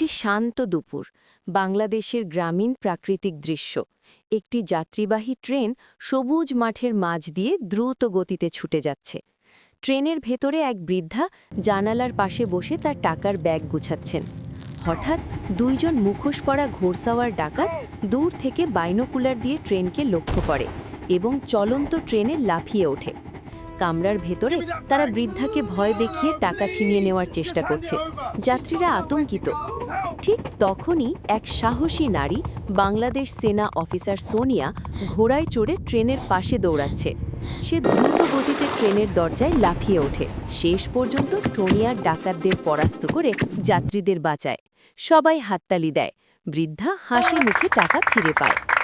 শান্ত দুপুর, বাংলাদেশের গ্রামীণ প্রাকৃতিক দৃশ্য। একটি যাত্রীবাহী ট্রেন সবুজ মাঠের মাঝ দিয়ে দ্রুত গতিতে ছুটে যাচ্ছে। ট্রেনের ভেতরে এক বৃদ্ধা জানালার পাশে বসে তার টাকার ব্যাগ গুছাচ্ছেন। হঠাৎ দুইজন মুখোশ পরা ঘোড়সাওয়ার ডাকাত দূর থেকে বাইনোকুলার দিয়ে ট্রেনকে লক্ষ্য করে এবং চলন্ত ট্রেনে লাফিয়ে ওঠে। কামরার ভেতরে তারা বৃদ্ধাকে ভয় দেখিয়ে টাকা ছিনিয়ে নেওয়ার চেষ্টা করছে। যাত্রীরা আতঙ্কিত। ঠিক তখনই এক সাহসী নারী, বাংলাদেশ সেনা অফিসার সোনিয়া, ঘোড়ায় চড়ে ট্রেনের পাশে দৌড়াচ্ছে। সে দ্রুত গতিতে ট্রেনের দরজায় লাফিয়ে ওঠে। শেষ পর্যন্ত সোনিয়ার ডাকাতদের পরাস্ত করে যাত্রীদের বাঁচায়। সবাই হাততালি দেয়। বৃদ্ধা হাসি মুখে টাকা ফিরে পায়।